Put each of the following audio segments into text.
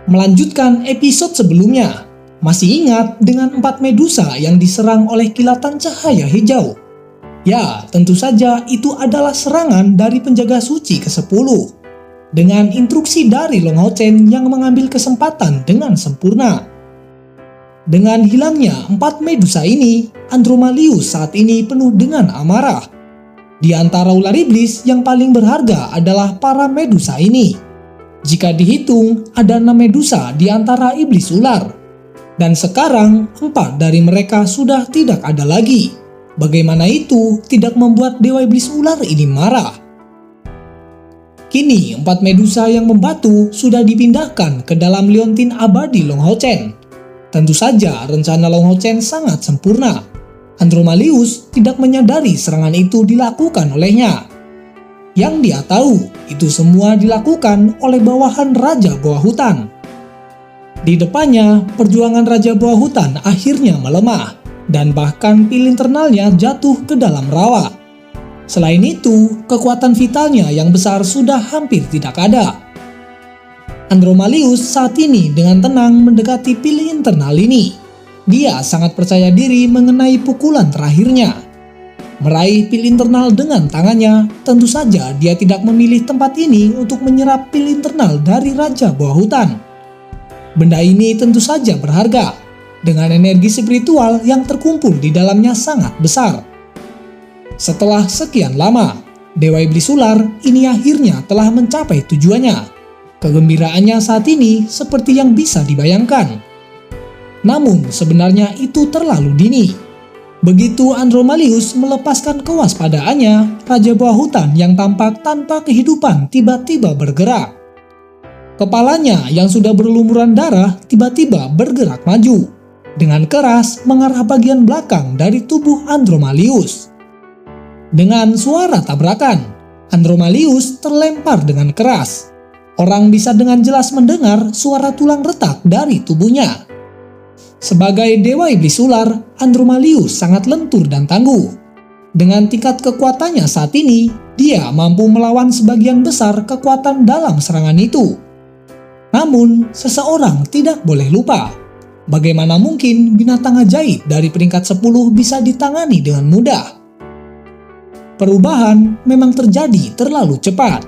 Melanjutkan episode sebelumnya, masih ingat dengan 4 Medusa yang diserang oleh kilatan cahaya hijau? Ya, tentu saja itu adalah serangan dari penjaga suci ke-10. Dengan instruksi dari Long Hao Chen yang mengambil kesempatan dengan sempurna. Dengan hilangnya 4 Medusa ini, Andromalius saat ini penuh dengan amarah. Di antara ular iblis yang paling berharga adalah para Medusa ini. Jika dihitung, ada 6 Medusa di antara iblis ular. Dan sekarang, 4 dari mereka sudah tidak ada lagi. Bagaimana itu tidak membuat Dewa Iblis Ular ini marah? Kini, 4 Medusa yang membatu sudah dipindahkan ke dalam liontin abadi Long Hao Chen. Tentu saja rencana Long Hao Chen sangat sempurna. Andromalius tidak menyadari serangan itu dilakukan olehnya. Yang dia tahu, itu semua dilakukan oleh bawahan Raja Bawah Hutan. Di depannya, perjuangan Raja Bawah Hutan akhirnya melemah, dan bahkan pil internalnya jatuh ke dalam rawa. Selain itu, kekuatan vitalnya yang besar sudah hampir tidak ada. Andromalius saat ini dengan tenang mendekati pil internal ini. Dia sangat percaya diri mengenai pukulan terakhirnya. Meraih pil internal dengan tangannya, tentu saja dia tidak memilih tempat ini untuk menyerap pil internal dari Raja Bawah Hutan. Benda ini tentu saja berharga, dengan energi spiritual yang terkumpul di dalamnya sangat besar. Setelah sekian lama, Dewa Iblis Ular ini akhirnya telah mencapai tujuannya. Kegembiraannya saat ini seperti yang bisa dibayangkan. Namun sebenarnya itu terlalu dini. Begitu Andromalius melepaskan kewaspadaannya, Raja Bawah Hutan yang tampak tanpa kehidupan tiba-tiba bergerak. Kepalanya yang sudah berlumuran darah tiba-tiba bergerak maju, dengan keras mengarah bagian belakang dari tubuh Andromalius. Dengan suara tabrakan, Andromalius terlempar dengan keras. Orang bisa dengan jelas mendengar suara tulang retak dari tubuhnya. Sebagai Dewa Iblis Ular, Andromalius sangat lentur dan tangguh. Dengan tingkat kekuatannya saat ini, dia mampu melawan sebagian besar kekuatan dalam serangan itu. Namun, seseorang tidak boleh lupa. Bagaimana mungkin binatang ajaib dari peringkat 10 bisa ditangani dengan mudah? Perubahan memang terjadi terlalu cepat.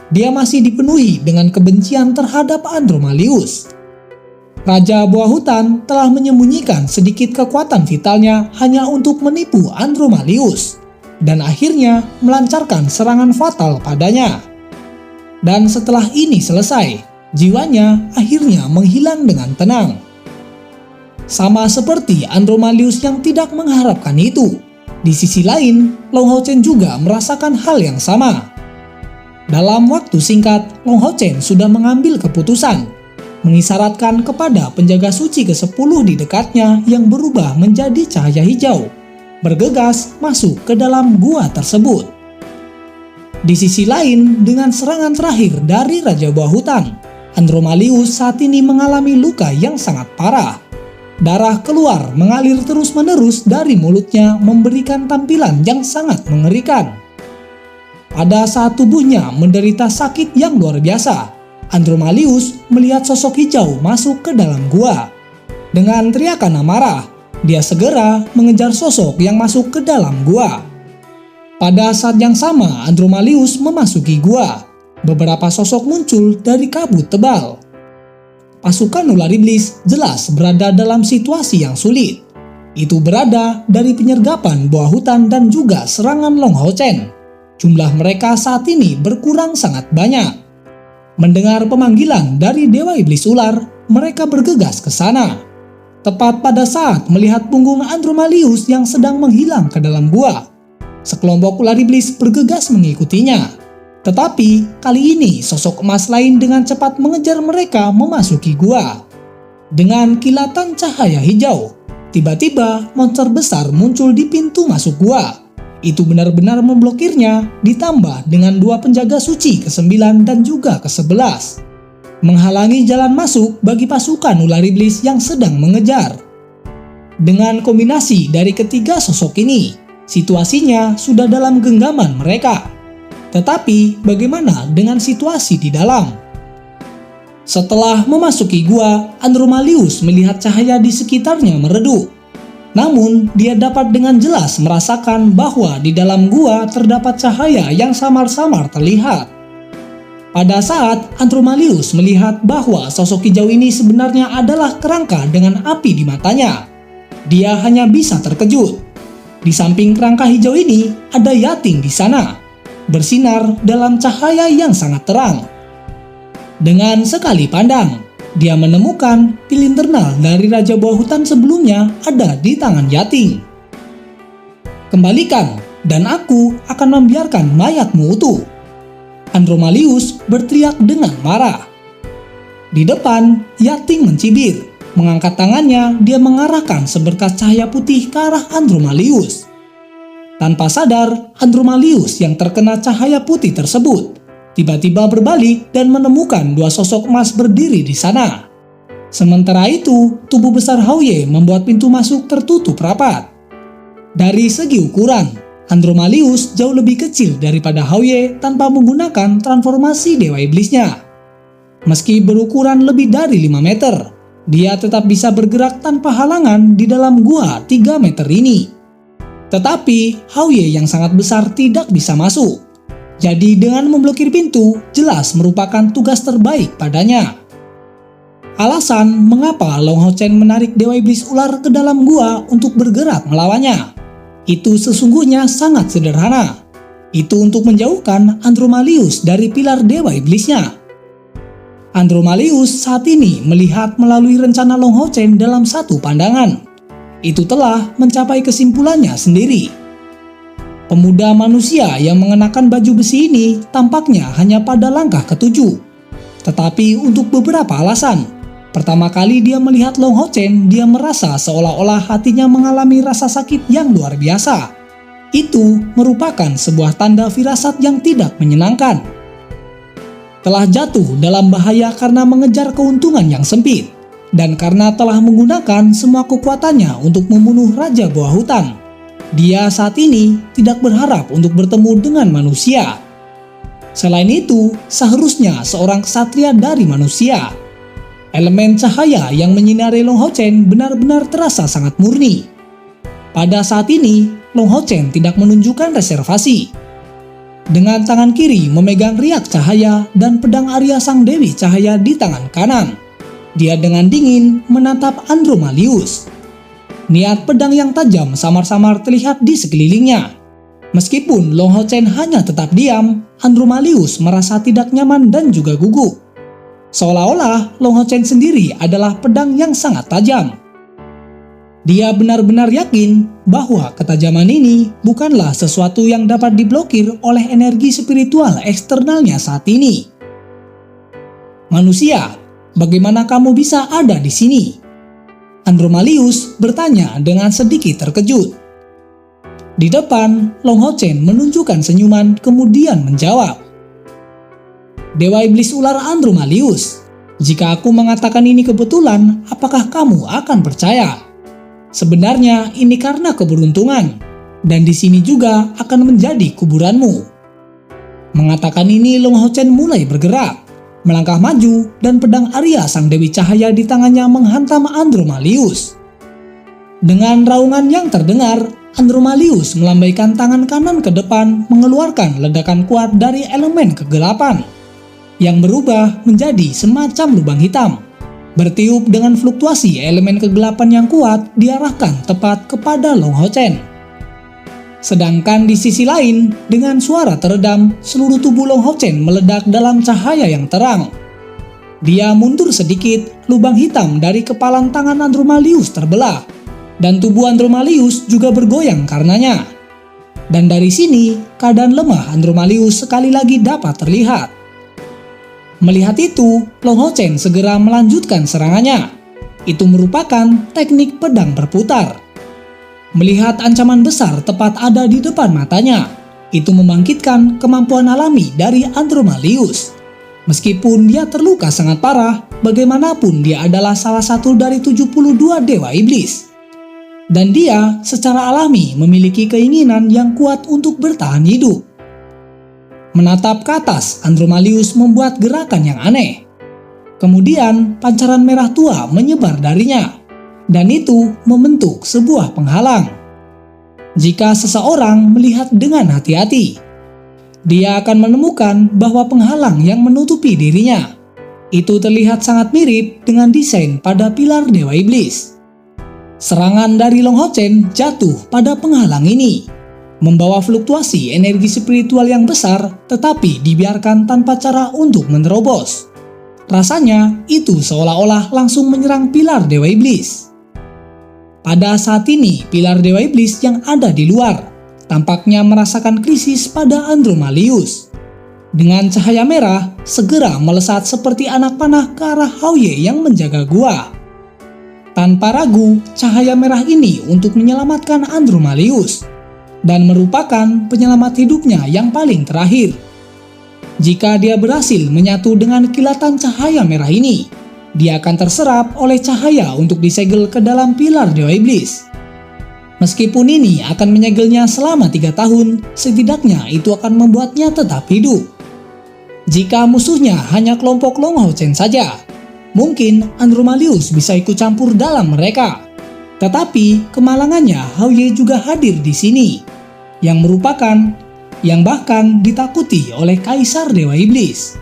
Dia masih dipenuhi dengan kebencian terhadap Andromalius. Raja Bawah Hutan telah menyembunyikan sedikit kekuatan vitalnya hanya untuk menipu Andromalius, dan akhirnya melancarkan serangan fatal padanya. Dan setelah ini selesai, jiwanya akhirnya menghilang dengan tenang. Sama seperti Andromalius yang tidak mengharapkan itu, di sisi lain, Long Hao Chen juga merasakan hal yang sama. Dalam waktu singkat, Long Hao Chen sudah mengambil keputusan, mengisyaratkan kepada penjaga suci ke-10 di dekatnya yang berubah menjadi cahaya hijau, bergegas masuk ke dalam gua tersebut. Di sisi lain, dengan serangan terakhir dari Raja Bawah Hutan, Andromalius saat ini mengalami luka yang sangat parah. Darah keluar mengalir terus-menerus dari mulutnya, memberikan tampilan yang sangat mengerikan. Pada saat tubuhnya menderita sakit yang luar biasa, Andromalius melihat sosok hijau masuk ke dalam gua. Dengan teriakan amarah, dia segera mengejar sosok yang masuk ke dalam gua. Pada saat yang sama, Andromalius memasuki gua. Beberapa sosok muncul dari kabut tebal. Pasukan ular iblis jelas berada dalam situasi yang sulit. Itu berada dari penyergapan Bawah Hutan dan juga serangan Long Hao Chen. Jumlah mereka saat ini berkurang sangat banyak. Mendengar pemanggilan dari Dewa Iblis Ular, mereka bergegas ke sana. Tepat pada saat melihat punggung Andromalius yang sedang menghilang ke dalam gua, sekelompok ular iblis bergegas mengikutinya. Tetapi kali ini sosok emas lain dengan cepat mengejar mereka memasuki gua. Dengan kilatan cahaya hijau, tiba-tiba monster besar muncul di pintu masuk gua. Itu benar-benar memblokirnya, ditambah dengan 2 penjaga suci ke-9 dan juga ke-11. Menghalangi jalan masuk bagi pasukan ular iblis yang sedang mengejar. Dengan kombinasi dari ketiga sosok ini, situasinya sudah dalam genggaman mereka. Tetapi bagaimana dengan situasi di dalam? Setelah memasuki gua, Andromalius melihat cahaya di sekitarnya meredup. Namun, dia dapat dengan jelas merasakan bahwa di dalam gua terdapat cahaya yang samar-samar terlihat. Pada saat Andromalius melihat bahwa sosok hijau ini sebenarnya adalah kerangka dengan api di matanya, dia hanya bisa terkejut. Di samping kerangka hijau ini, ada Yating di sana, bersinar dalam cahaya yang sangat terang. Dengan sekali pandang, dia menemukan pil internal dari Raja Buah Hutan sebelumnya ada di tangan Yating. "Kembalikan, dan aku akan membiarkan mayatmu utuh," Andromalius berteriak dengan marah. Di depan, Yating mencibir. Mengangkat tangannya, dia mengarahkan seberkas cahaya putih ke arah Andromalius. Tanpa sadar, Andromalius yang terkena cahaya putih tersebut tiba-tiba berbalik dan menemukan dua sosok emas berdiri di sana. Sementara itu, tubuh besar Houye membuat pintu masuk tertutup rapat. Dari segi ukuran, Andromalius jauh lebih kecil daripada Houye tanpa menggunakan transformasi Dewa Iblisnya. Meski berukuran lebih dari 5 meter, dia tetap bisa bergerak tanpa halangan di dalam gua 3 meter ini. Tetapi Houye yang sangat besar tidak bisa masuk. Jadi dengan memblokir pintu jelas merupakan tugas terbaik padanya. Alasan mengapa Long Hao Chen menarik Dewa Iblis Ular ke dalam gua untuk bergerak melawannya itu sesungguhnya sangat sederhana. Itu untuk menjauhkan Andromalius dari pilar Dewa Iblisnya. Andromalius saat ini melihat melalui rencana Long Hao Chen dalam satu pandangan. Itu telah mencapai kesimpulannya sendiri. Pemuda manusia yang mengenakan baju besi ini tampaknya hanya pada langkah ke-7. Tetapi untuk beberapa alasan. Pertama kali dia melihat Long Hao Chen, dia merasa seolah-olah hatinya mengalami rasa sakit yang luar biasa. Itu merupakan sebuah tanda firasat yang tidak menyenangkan. Telah jatuh dalam bahaya karena mengejar keuntungan yang sempit, dan karena telah menggunakan semua kekuatannya untuk membunuh Raja Buah Hutan. Dia saat ini tidak berharap untuk bertemu dengan manusia. Selain itu, seharusnya seorang ksatria dari manusia. Elemen cahaya yang menyinari Long Hao Chen benar-benar terasa sangat murni. Pada saat ini, Long Hao Chen tidak menunjukkan reservasi. Dengan tangan kiri memegang riak cahaya dan pedang Arya Sang Dewi Cahaya di tangan kanan, dia dengan dingin menatap Andromalius. Niat pedang yang tajam samar-samar terlihat di sekelilingnya. Meskipun Long Hao Chen hanya tetap diam, Andromalius merasa tidak nyaman dan juga gugup. Seolah-olah Long Hao Chen sendiri adalah pedang yang sangat tajam. Dia benar-benar yakin bahwa ketajaman ini bukanlah sesuatu yang dapat diblokir oleh energi spiritual eksternalnya saat ini. "Manusia, bagaimana kamu bisa ada di sini?" Andromalius bertanya dengan sedikit terkejut. Di depan, Long Hao Chen menunjukkan senyuman kemudian menjawab, "Dewa Iblis Ular Andromalius, jika aku mengatakan ini kebetulan, apakah kamu akan percaya? Sebenarnya ini karena keberuntungan, dan di sini juga akan menjadi kuburanmu." Mengatakan ini, Long Hao Chen mulai bergerak, melangkah maju, dan pedang Arya Sang Dewi Cahaya di tangannya menghantam Andromalius. Dengan raungan yang terdengar, Andromalius melambaikan tangan kanan ke depan, mengeluarkan ledakan kuat dari elemen kegelapan yang berubah menjadi semacam lubang hitam. Bertiup dengan fluktuasi elemen kegelapan yang kuat diarahkan tepat kepada Long Hao Chen. Sedangkan di sisi lain, dengan suara teredam, seluruh tubuh Long Hao Chen meledak dalam cahaya yang terang. Dia mundur sedikit, lubang hitam dari kepalan tangan Andromalius terbelah, dan tubuh Andromalius juga bergoyang karenanya. Dan dari sini, keadaan lemah Andromalius sekali lagi dapat terlihat. Melihat itu, Long Hao Chen segera melanjutkan serangannya. Itu merupakan teknik pedang berputar. Melihat ancaman besar tepat ada di depan matanya, itu membangkitkan kemampuan alami dari Andromalius. Meskipun dia terluka sangat parah, bagaimanapun dia adalah salah satu dari 72 Dewa Iblis. Dan dia secara alami memiliki keinginan yang kuat untuk bertahan hidup. Menatap ke atas, Andromalius membuat gerakan yang aneh. Kemudian pancaran merah tua menyebar darinya, dan itu membentuk sebuah penghalang. Jika seseorang melihat dengan hati-hati, dia akan menemukan bahwa penghalang yang menutupi dirinya itu terlihat sangat mirip dengan desain pada pilar Dewa Iblis. Serangan dari Long Hao Chen jatuh pada penghalang ini, membawa fluktuasi energi spiritual yang besar tetapi dibiarkan tanpa cara untuk menerobos. Rasanya itu seolah-olah langsung menyerang pilar Dewa Iblis. Pada saat ini, pilar Dewa Iblis yang ada di luar tampaknya merasakan krisis pada Andromalius. Dengan cahaya merah segera melesat seperti anak panah ke arah Hao Ye yang menjaga gua. Tanpa ragu, cahaya merah ini untuk menyelamatkan Andromalius dan merupakan penyelamat hidupnya yang paling terakhir. Jika dia berhasil menyatu dengan kilatan cahaya merah ini, dia akan terserap oleh cahaya untuk disegel ke dalam pilar Dewa Iblis. Meskipun ini akan menyegelnya selama 3 tahun, setidaknya itu akan membuatnya tetap hidup. Jika musuhnya hanya kelompok Long Hao Chen saja, mungkin Andromalius bisa ikut campur dalam mereka. Tetapi kemalangannya Hao Ye juga hadir di sini, yang bahkan ditakuti oleh Kaisar Dewa Iblis.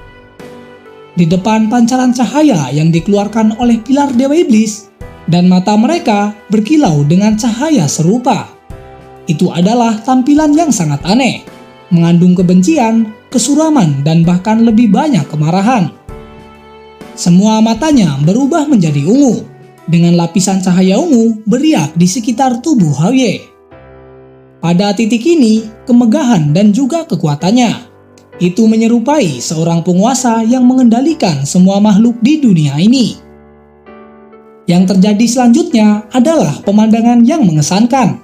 Di depan pancaran cahaya yang dikeluarkan oleh pilar Dewa Iblis, dan mata mereka berkilau dengan cahaya serupa. Itu adalah tampilan yang sangat aneh, mengandung kebencian, kesuraman, dan bahkan lebih banyak kemarahan. Semua matanya berubah menjadi ungu, dengan lapisan cahaya ungu beriak di sekitar tubuh Hao Ye. Pada titik ini, kemegahan dan juga kekuatannya itu menyerupai seorang penguasa yang mengendalikan semua makhluk di dunia ini. Yang terjadi selanjutnya adalah pemandangan yang mengesankan.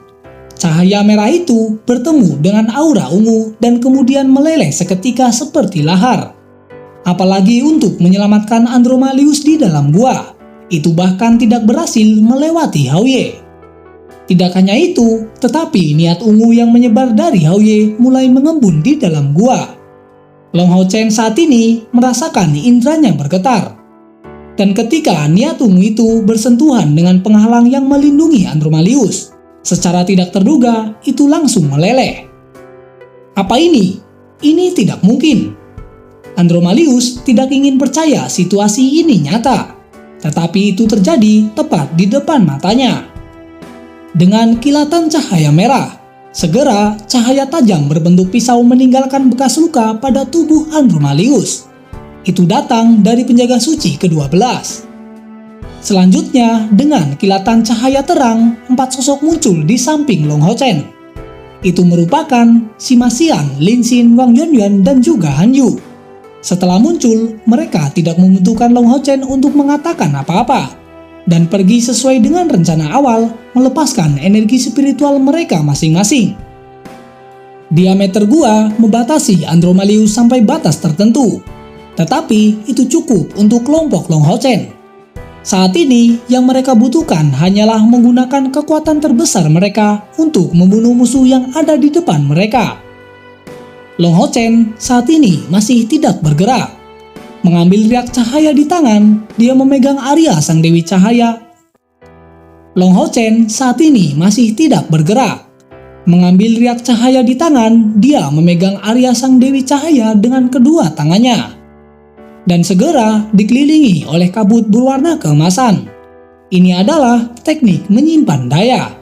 Cahaya merah itu bertemu dengan aura ungu dan kemudian meleleh seketika seperti lahar. Apalagi untuk menyelamatkan Andromalius di dalam gua, itu bahkan tidak berhasil melewati Hao Ye. Tidak hanya itu, tetapi niat ungu yang menyebar dari Hao Ye mulai mengembun di dalam gua. Long Hao Chen saat ini merasakan indranya bergetar. Dan ketika niat ungu itu bersentuhan dengan penghalang yang melindungi Andromalius, secara tidak terduga, itu langsung meleleh. Apa ini? Ini tidak mungkin. Andromalius tidak ingin percaya situasi ini nyata, tetapi itu terjadi tepat di depan matanya. Dengan kilatan cahaya merah, segera cahaya tajam berbentuk pisau meninggalkan bekas luka pada tubuh Andromalius. Itu datang dari penjaga suci ke-12. Selanjutnya, dengan kilatan cahaya terang, 4 sosok muncul di samping Long Hao Chen. Itu merupakan Sima Xian, Lin Xin, Wang Yuanyuan, dan juga Han Yu. Setelah muncul, mereka tidak membutuhkan Long Hao Chen untuk mengatakan apa-apa, dan pergi sesuai dengan rencana awal melepaskan energi spiritual mereka masing-masing. Diameter gua membatasi Andromalius sampai batas tertentu, tetapi itu cukup untuk kelompok Long Hao Chen. Saat ini yang mereka butuhkan hanyalah menggunakan kekuatan terbesar mereka untuk membunuh musuh yang ada di depan mereka. Long Hao Chen saat ini masih tidak bergerak. Mengambil riak cahaya di tangan, dia memegang Arya Sang Dewi Cahaya. Long Hao Chen saat ini masih tidak bergerak. Mengambil riak cahaya di tangan, dia memegang Arya Sang Dewi Cahaya dengan kedua tangannya. Dan segera dikelilingi oleh kabut berwarna keemasan. Ini adalah teknik menyimpan daya.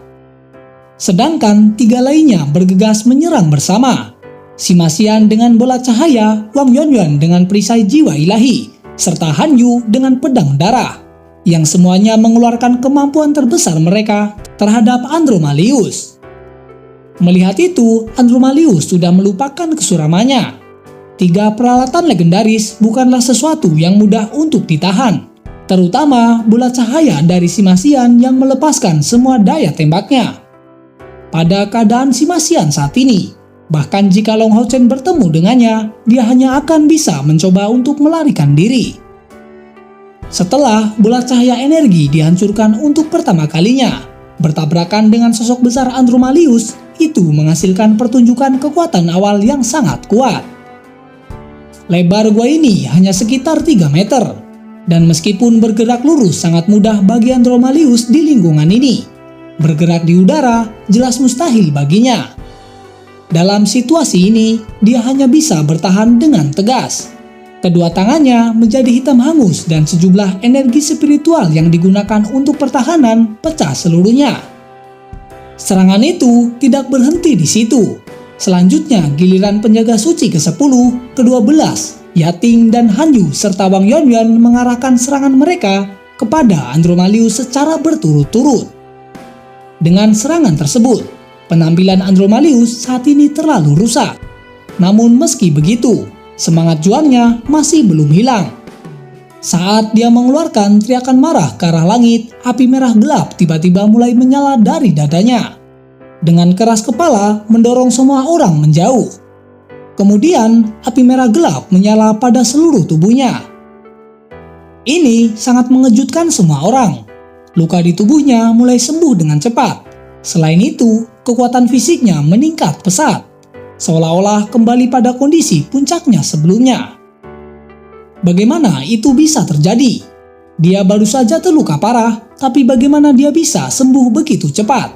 Sedangkan 3 lainnya bergegas menyerang bersama. Sima Xian dengan bola cahaya, Wang Yuanyuan dengan perisai jiwa ilahi, serta Han Yu dengan pedang darah, yang semuanya mengeluarkan kemampuan terbesar mereka terhadap Andromalius. Melihat itu, Andromalius sudah melupakan kesuramannya. 3 peralatan legendaris bukanlah sesuatu yang mudah untuk ditahan, terutama bola cahaya dari Sima Xian yang melepaskan semua daya tembaknya. Pada keadaan Sima Xian saat ini, bahkan jika Long Hao Chen bertemu dengannya, dia hanya akan bisa mencoba untuk melarikan diri. Setelah bola cahaya energi dihancurkan untuk pertama kalinya, bertabrakan dengan sosok besar Andromalius, itu menghasilkan pertunjukan kekuatan awal yang sangat kuat. Lebar gua ini hanya sekitar 3 meter. Dan meskipun bergerak lurus sangat mudah bagi Andromalius di lingkungan ini, bergerak di udara jelas mustahil baginya. Dalam situasi ini, dia hanya bisa bertahan dengan tegas. Kedua tangannya menjadi hitam hangus dan sejumlah energi spiritual yang digunakan untuk pertahanan pecah seluruhnya. Serangan itu tidak berhenti di situ. Selanjutnya giliran penjaga suci ke-10, ke-12, Yating dan Hanyu serta Wang Yuanyuan mengarahkan serangan mereka kepada Andromalius secara berturut-turut. Dengan serangan tersebut, penampilan Andromalius saat ini terlalu rusak. Namun meski begitu, semangat juangnya masih belum hilang. Saat dia mengeluarkan teriakan marah ke arah langit, api merah gelap tiba-tiba mulai menyala dari dadanya. Dengan keras kepala mendorong semua orang menjauh. Kemudian api merah gelap menyala pada seluruh tubuhnya. Ini sangat mengejutkan semua orang. Luka di tubuhnya mulai sembuh dengan cepat. Selain itu, kekuatan fisiknya meningkat pesat, seolah-olah kembali pada kondisi puncaknya sebelumnya. Bagaimana itu bisa terjadi? Dia baru saja terluka parah, tapi bagaimana dia bisa sembuh begitu cepat?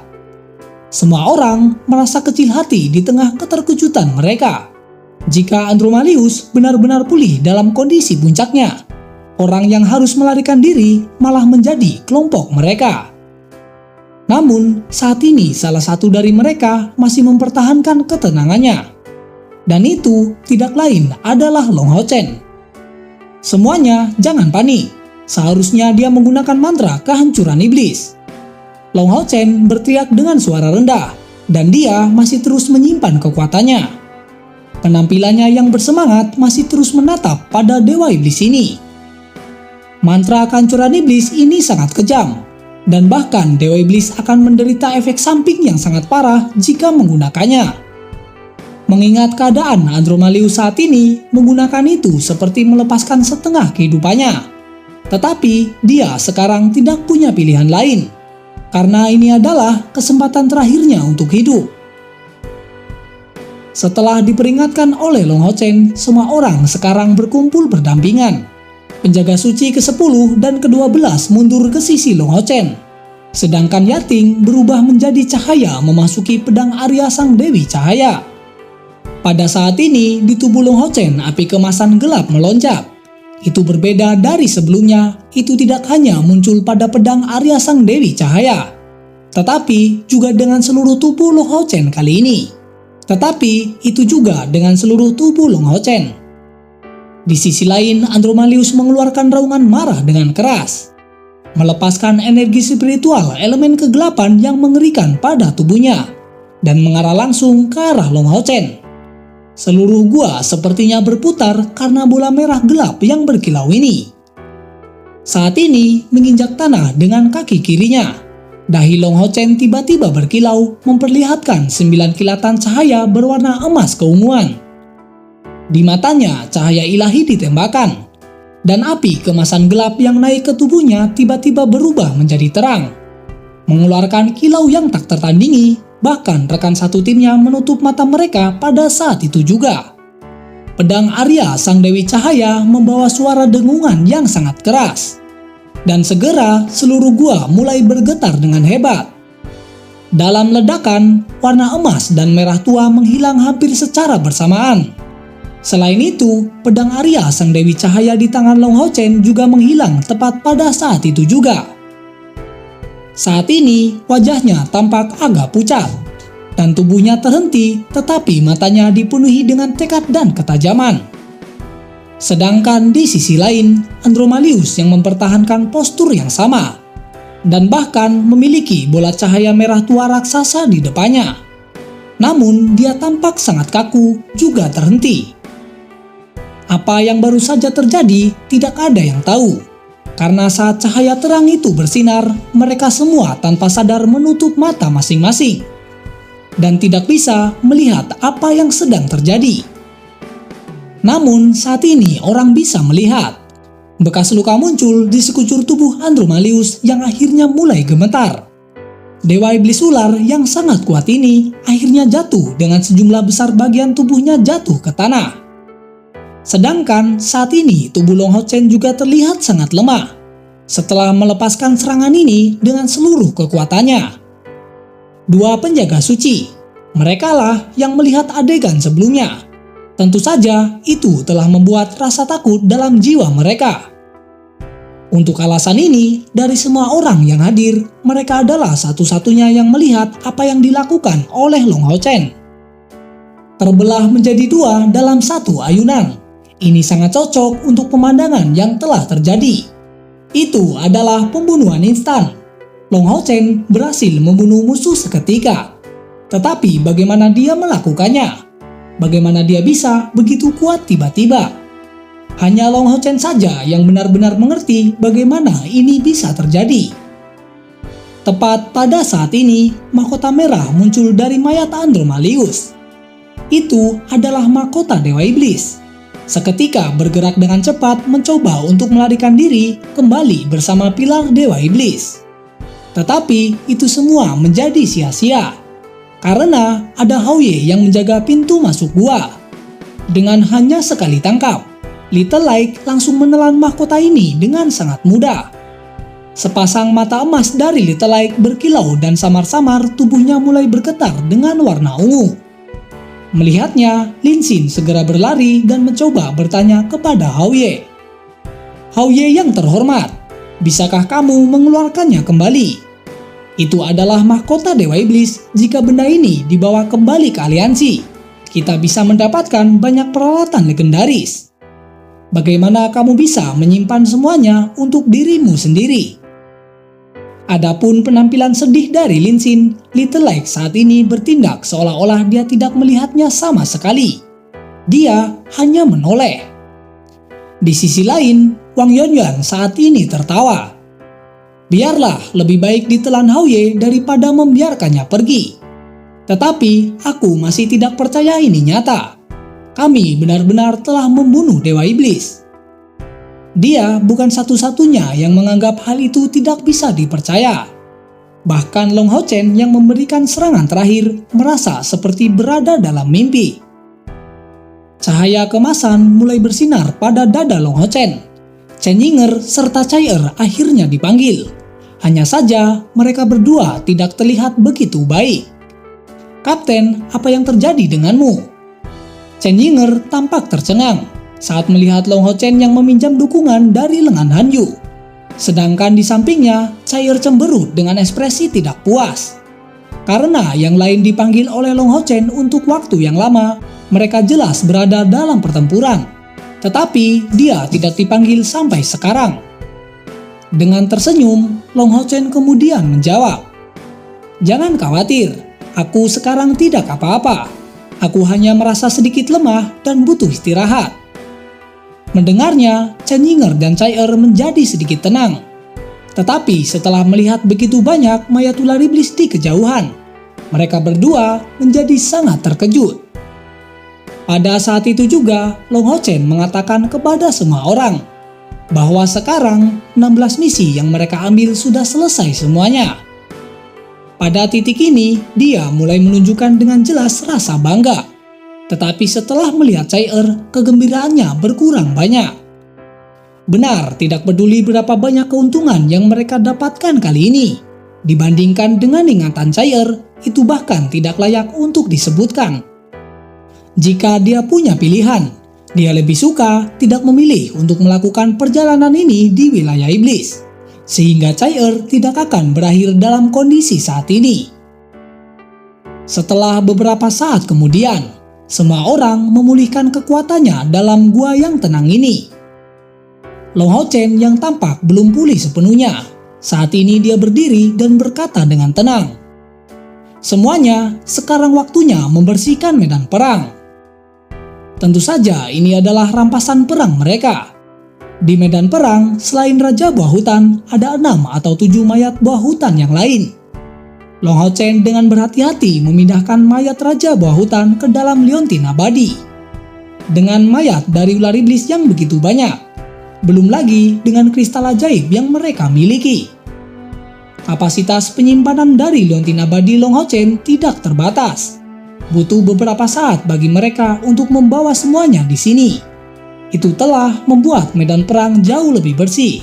Semua orang merasa kecil hati di tengah keterkejutan mereka. Jika Andromalius benar-benar pulih dalam kondisi puncaknya, orang yang harus melarikan diri malah menjadi kelompok mereka. Namun, saat ini salah satu dari mereka masih mempertahankan ketenangannya. Dan itu tidak lain adalah Long Hao Chen. Semuanya jangan panik. Seharusnya dia menggunakan mantra kehancuran iblis. Long Hao Chen berteriak dengan suara rendah, dan dia masih terus menyimpan kekuatannya. Penampilannya yang bersemangat masih terus menatap pada Dewa Iblis ini. Mantra kehancuran iblis ini sangat kejam, dan bahkan Dewa Iblis akan menderita efek samping yang sangat parah jika menggunakannya. Mengingat keadaan Andromalius saat ini, menggunakan itu seperti melepaskan setengah kehidupannya. Tetapi dia sekarang tidak punya pilihan lain, karena ini adalah kesempatan terakhirnya untuk hidup. Setelah diperingatkan oleh Long Hao Chen, semua orang sekarang berkumpul berdampingan. Penjaga suci ke-10 dan ke-12 mundur ke sisi Long Hao Chen. Sedangkan Yating berubah menjadi cahaya memasuki pedang Arya Sang Dewi Cahaya. Pada saat ini, di tubuh Long Hao Chen api kemasan gelap melonjak. Itu berbeda dari sebelumnya, itu tidak hanya muncul pada pedang Arya Sang Dewi Cahaya, tetapi juga dengan seluruh tubuh Long Hao Chen kali ini. Tetapi itu juga dengan seluruh tubuh Long Hao Chen. Di sisi lain, Andromalius mengeluarkan raungan marah dengan keras, melepaskan energi spiritual elemen kegelapan yang mengerikan pada tubuhnya, dan mengarah langsung ke arah Long Hao Chen. Seluruh gua sepertinya berputar karena bola merah gelap yang berkilau ini. Saat ini menginjak tanah dengan kaki kirinya. Dahi Long Hao Chen tiba-tiba berkilau, memperlihatkan 9 kilatan cahaya berwarna emas keunguan. Di matanya cahaya ilahi ditembakkan, dan api kemasan gelap yang naik ke tubuhnya tiba-tiba berubah menjadi terang, mengeluarkan kilau yang tak tertandingi. Bahkan rekan satu timnya menutup mata mereka pada saat itu juga. Pedang Arya Sang Dewi Cahaya membawa suara dengungan yang sangat keras. Dan segera seluruh gua mulai bergetar dengan hebat. Dalam ledakan, warna emas dan merah tua menghilang hampir secara bersamaan. Selain itu, pedang Arya Sang Dewi Cahaya di tangan Long Hao Chen juga menghilang tepat pada saat itu juga. Saat ini, wajahnya tampak agak pucat, dan tubuhnya terhenti, tetapi matanya dipenuhi dengan tekad dan ketajaman. Sedangkan di sisi lain, Andromalius yang mempertahankan postur yang sama, dan bahkan memiliki bola cahaya merah tua raksasa di depannya. Namun, dia tampak sangat kaku, juga terhenti. Apa yang baru saja terjadi, tidak ada yang tahu. Karena saat cahaya terang itu bersinar, mereka semua tanpa sadar menutup mata masing-masing dan tidak bisa melihat apa yang sedang terjadi. Namun saat ini orang bisa melihat bekas luka muncul di sekujur tubuh Andromalius yang akhirnya mulai gemetar. Dewa Iblis Ular yang sangat kuat ini akhirnya jatuh dengan sejumlah besar bagian tubuhnya jatuh ke tanah. Sedangkan saat ini tubuh Long Hao Chen juga terlihat sangat lemah setelah melepaskan serangan ini dengan seluruh kekuatannya. Dua penjaga suci, merekalah yang melihat adegan sebelumnya. Tentu saja itu telah membuat rasa takut dalam jiwa mereka. Untuk alasan ini, dari semua orang yang hadir, mereka adalah satu-satunya yang melihat apa yang dilakukan oleh Long Hao Chen. Terbelah menjadi dua dalam satu ayunan. Ini sangat cocok untuk pemandangan yang telah terjadi. Itu adalah pembunuhan instan. Long Hao Chen berhasil membunuh musuh seketika. Tetapi bagaimana dia melakukannya? Bagaimana dia bisa begitu kuat tiba-tiba? Hanya Long Hao Chen saja yang benar-benar mengerti bagaimana ini bisa terjadi. Tepat pada saat ini, mahkota merah muncul dari mayat Andromalius. Itu adalah mahkota Dewa Iblis. Seketika bergerak dengan cepat mencoba untuk melarikan diri kembali bersama pilar Dewa Iblis. Tetapi itu semua menjadi sia-sia. Karena ada Hao Ye yang menjaga pintu masuk gua. Dengan hanya sekali tangkap, Little Light langsung menelan mahkota ini dengan sangat mudah. Sepasang mata emas dari Little Light berkilau dan samar-samar tubuhnya mulai bergetar dengan warna ungu. Melihatnya, Lin Xin segera berlari dan mencoba bertanya kepada Hao Ye. Hao Ye yang terhormat, bisakah kamu mengeluarkannya kembali? Itu adalah mahkota Dewa Iblis. Jika benda ini dibawa kembali ke aliansi, kita bisa mendapatkan banyak peralatan legendaris. Bagaimana kamu bisa menyimpan semuanya untuk dirimu sendiri? Adapun penampilan sedih dari Lin Xin, Little Light saat ini bertindak seolah-olah dia tidak melihatnya sama sekali. Dia hanya menoleh. Di sisi lain, Wang Yuanyuan saat ini tertawa. Biarlah lebih baik ditelan Hao Ye daripada membiarkannya pergi. Tetapi aku masih tidak percaya ini nyata. Kami benar-benar telah membunuh Dewa Iblis. Dia bukan satu-satunya yang menganggap hal itu tidak bisa dipercaya. Bahkan Long Hao Chen yang memberikan serangan terakhir merasa seperti berada dalam mimpi. Cahaya kemasan mulai bersinar pada dada Long Hao Chen. Chen Yinger serta Cai Er akhirnya dipanggil. Hanya saja mereka berdua tidak terlihat begitu baik. Kapten, apa yang terjadi denganmu? Chen Yinger tampak tercengang saat melihat Long Hao Chen yang meminjam dukungan dari lengan Han Yu. Sedangkan di sampingnya, Cai Er cemberut dengan ekspresi tidak puas. Karena yang lain dipanggil oleh Long Hao Chen untuk waktu yang lama, mereka jelas berada dalam pertempuran. Tetapi dia tidak dipanggil sampai sekarang. Dengan tersenyum, Long Hao Chen kemudian menjawab, "Jangan khawatir, aku sekarang tidak apa-apa. Aku hanya merasa sedikit lemah dan butuh istirahat." Mendengarnya, Chen Yinger dan Cai Er menjadi sedikit tenang. Tetapi setelah melihat begitu banyak mayat ular iblis di kejauhan, mereka berdua menjadi sangat terkejut. Pada saat itu juga, Long Hao Chen mengatakan kepada semua orang bahwa sekarang 16 misi yang mereka ambil sudah selesai semuanya. Pada titik ini, dia mulai menunjukkan dengan jelas rasa bangga. Tetapi setelah melihat Cai Er, kegembiraannya berkurang banyak. Benar, tidak peduli berapa banyak keuntungan yang mereka dapatkan kali ini. Dibandingkan dengan ingatan Cai Er, itu bahkan tidak layak untuk disebutkan. Jika dia punya pilihan, dia lebih suka tidak memilih untuk melakukan perjalanan ini di wilayah iblis. Sehingga Cai Er tidak akan berakhir dalam kondisi saat ini. Setelah beberapa saat kemudian, semua orang memulihkan kekuatannya dalam gua yang tenang ini. Long Hao Chen yang tampak belum pulih sepenuhnya. Saat ini dia berdiri dan berkata dengan tenang, "Semuanya, sekarang waktunya membersihkan medan perang." Tentu saja ini adalah rampasan perang mereka. Di medan perang, selain Raja Buah Hutan, ada 6 atau 7 mayat buah hutan yang lain. Long Hao Chen dengan berhati-hati memindahkan mayat Raja Buah Hutan ke dalam liontin abadi. Dengan mayat dari ular iblis yang begitu banyak, belum lagi dengan kristal ajaib yang mereka miliki. Kapasitas penyimpanan dari liontin abadi Long Hao Chen tidak terbatas. Butuh beberapa saat bagi mereka untuk membawa semuanya di sini. itu telah membuat medan perang jauh lebih bersih.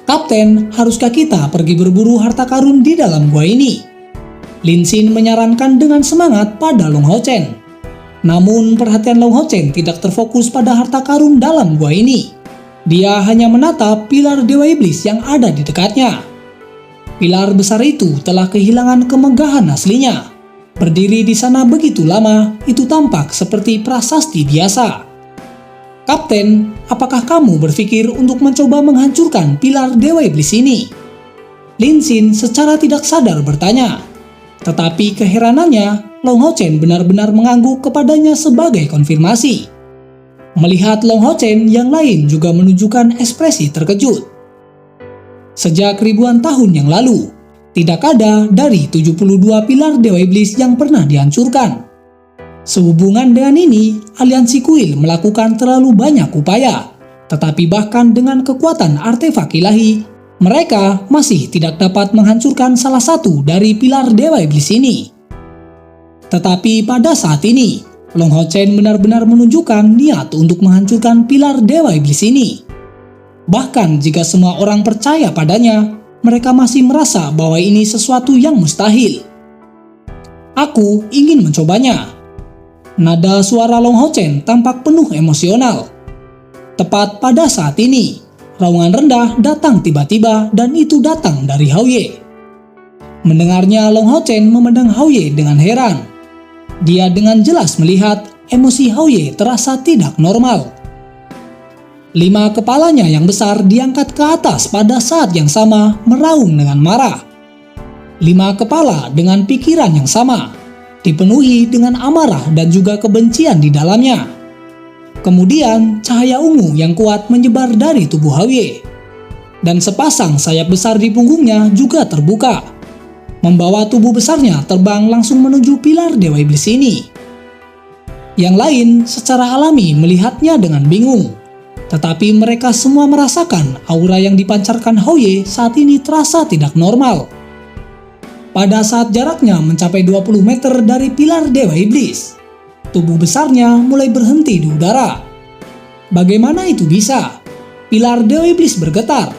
"Kapten, haruskah kita pergi berburu harta karun di dalam gua ini?" Lin Xin menyarankan dengan semangat pada Long Hao Chen. Namun perhatian Long Hao Chen tidak terfokus pada harta karun dalam gua ini. Dia hanya menatap pilar Dewa Iblis yang ada di dekatnya. Pilar besar itu telah kehilangan kemegahan aslinya. Berdiri di sana begitu lama, itu tampak seperti prasasti biasa. "Kapten, apakah kamu berpikir untuk mencoba menghancurkan pilar Dewa Iblis ini?" Lin Xin secara tidak sadar bertanya. Tetapi keheranannya, Long Hao Chen benar-benar mengangguk kepadanya sebagai konfirmasi. Melihat Long Hao Chen, yang lain juga menunjukkan ekspresi terkejut. Sejak ribuan tahun yang lalu, tidak ada dari 72 pilar Dewa Iblis yang pernah dihancurkan. Sehubungan dengan ini, aliansi kuil melakukan terlalu banyak upaya, tetapi bahkan dengan kekuatan artefak ilahi, mereka masih tidak dapat menghancurkan salah satu dari pilar Dewa Iblis ini. Tetapi pada saat ini, Long Hao Chen benar-benar menunjukkan niat untuk menghancurkan pilar Dewa Iblis ini. Bahkan jika semua orang percaya padanya, mereka masih merasa bahwa ini sesuatu yang mustahil. "Aku ingin mencobanya." Nada suara Long Hao Chen tampak penuh emosional. Tepat pada saat ini, raungan rendah datang tiba-tiba dan itu datang dari Hao Ye. Mendengarnya, Long Hao Chen memandang Hao Ye dengan heran. Dia dengan jelas melihat emosi Hao Ye terasa tidak normal. 5 kepalanya yang besar diangkat ke atas pada saat yang sama, meraung dengan marah. 5 kepala dengan pikiran yang sama, dipenuhi dengan amarah dan juga kebencian di dalamnya. Kemudian cahaya ungu yang kuat menyebar dari tubuh Hao Ye. Dan sepasang sayap besar di punggungnya juga terbuka, membawa tubuh besarnya terbang langsung menuju pilar Dewa Iblis ini. Yang lain secara alami melihatnya dengan bingung. Tetapi mereka semua merasakan aura yang dipancarkan Hao Ye saat ini terasa tidak normal. Pada saat jaraknya mencapai 20 meter dari pilar Dewa Iblis, tubuh besarnya mulai berhenti di udara. Bagaimana itu bisa? Pilar Dewa Iblis bergetar.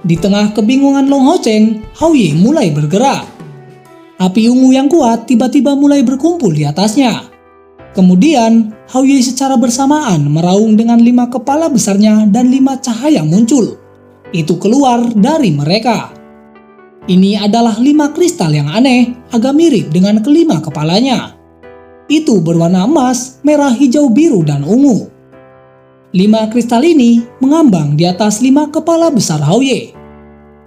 Di tengah kebingungan Long Hao Chen, Hao Ye mulai bergerak. Api ungu yang kuat tiba-tiba mulai berkumpul di atasnya. Kemudian, Hao Ye secara bersamaan meraung dengan 5 kepala besarnya dan 5 cahaya muncul. Itu keluar dari mereka. Ini adalah 5 kristal yang aneh, agak mirip dengan kelima kepalanya. Itu berwarna emas, merah, hijau, biru, dan ungu. 5 kristal ini mengambang di atas 5 kepala besar Hao Ye.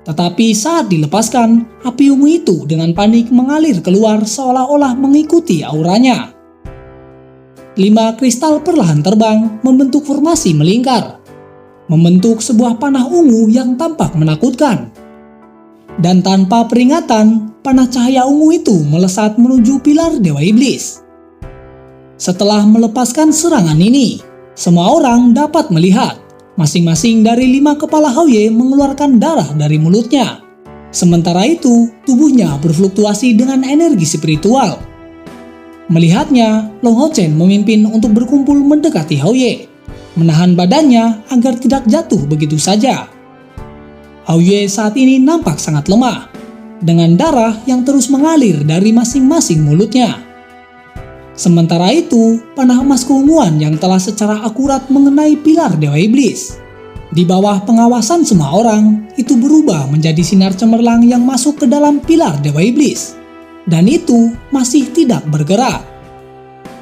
Tetapi saat dilepaskan, api ungu itu dengan panik mengalir keluar seolah-olah mengikuti auranya. 5 kristal perlahan terbang, membentuk formasi melingkar, membentuk sebuah panah ungu yang tampak menakutkan. Dan tanpa peringatan, panah cahaya ungu itu melesat menuju pilar Dewa Iblis. Setelah melepaskan serangan ini, semua orang dapat melihat masing-masing dari 5 kepala Hao Ye mengeluarkan darah dari mulutnya. Sementara itu, tubuhnya berfluktuasi dengan energi spiritual. Melihatnya, Long Hao Chen memimpin untuk berkumpul mendekati Hao Ye, menahan badannya agar tidak jatuh begitu saja. Hao Ye saat ini nampak sangat lemah, dengan darah yang terus mengalir dari masing-masing mulutnya. Sementara itu, panah emas keunguan yang telah secara akurat mengenai pilar Dewa Iblis, di bawah pengawasan semua orang, itu berubah menjadi sinar cemerlang yang masuk ke dalam pilar Dewa Iblis. Dan itu masih tidak bergerak.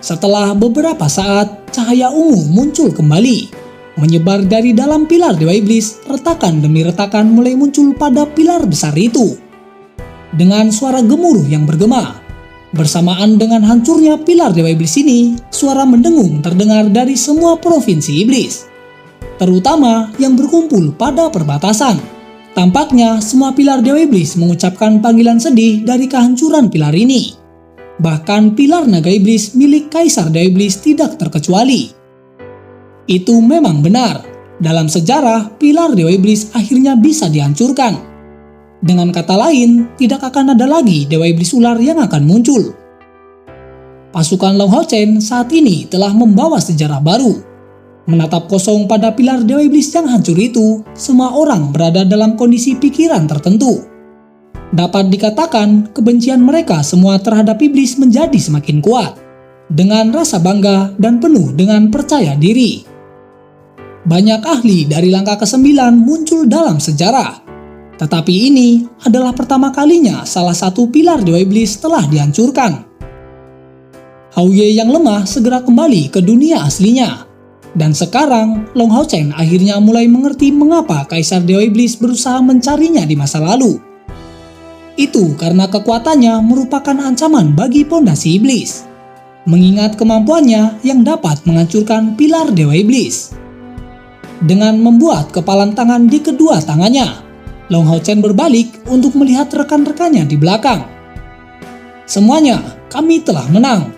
Setelah beberapa saat, cahaya ungu muncul kembali, menyebar dari dalam pilar Dewa Iblis. Retakan demi retakan mulai muncul pada pilar besar itu. Dengan suara gemuruh yang bergema, bersamaan dengan hancurnya pilar Dewa Iblis ini, suara mendengung terdengar dari semua provinsi iblis, terutama yang berkumpul pada perbatasan. Tampaknya semua pilar Dewa Iblis mengucapkan panggilan sedih dari kehancuran pilar ini. Bahkan pilar naga iblis milik Kaisar Dewa Iblis tidak terkecuali. Itu memang benar. Dalam sejarah, pilar Dewa Iblis akhirnya bisa dihancurkan. Dengan kata lain, tidak akan ada lagi Dewa Iblis ular yang akan muncul. Pasukan Long Hao Chen saat ini telah membawa sejarah baru. Menatap kosong pada pilar Dewa Iblis yang hancur itu, semua orang berada dalam kondisi pikiran tertentu. Dapat dikatakan, kebencian mereka semua terhadap iblis menjadi semakin kuat, dengan rasa bangga dan penuh dengan percaya diri. Banyak ahli dari langkah ke-9 muncul dalam sejarah, tetapi ini adalah pertama kalinya salah satu pilar Dewa Iblis telah dihancurkan. Hao Ye yang lemah segera kembali ke dunia aslinya, dan sekarang Long Hao Chen akhirnya mulai mengerti mengapa Kaisar Dewa Iblis berusaha mencarinya di masa lalu. Itu karena kekuatannya merupakan ancaman bagi pondasi iblis, mengingat kemampuannya yang dapat menghancurkan pilar Dewa Iblis. Dengan membuat kepalan tangan di kedua tangannya, Long Hao Chen berbalik untuk melihat rekan-rekannya di belakang. Semuanya, kami telah menang.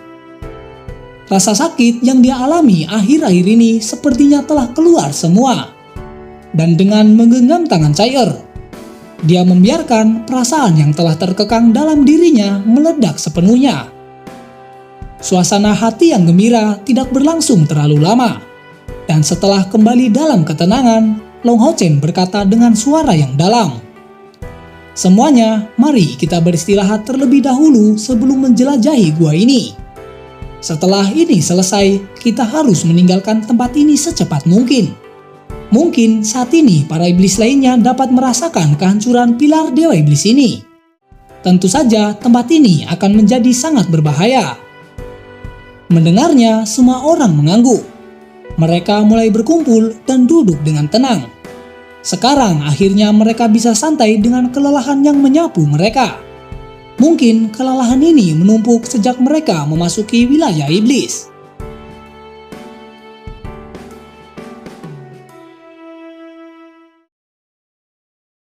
Rasa sakit yang dia alami akhir-akhir ini sepertinya telah keluar semua. Dan dengan menggenggam tangan Chai dia membiarkan perasaan yang telah terkekang dalam dirinya meledak sepenuhnya. Suasana hati yang gembira tidak berlangsung terlalu lama. Dan setelah kembali dalam ketenangan, Long Hao Chen berkata dengan suara yang dalam, "Semuanya, mari kita beristirahat terlebih dahulu sebelum menjelajahi gua ini. Setelah ini selesai, kita harus meninggalkan tempat ini secepat mungkin. Mungkin saat ini para iblis lainnya dapat merasakan kehancuran pilar Dewa Iblis ini. Tentu saja tempat ini akan menjadi sangat berbahaya." Mendengarnya, semua orang mengangguk. Mereka mulai berkumpul dan duduk dengan tenang. Sekarang akhirnya mereka bisa santai dengan kelelahan yang menyapu mereka. Mungkin kelelahan ini menumpuk sejak mereka memasuki wilayah iblis.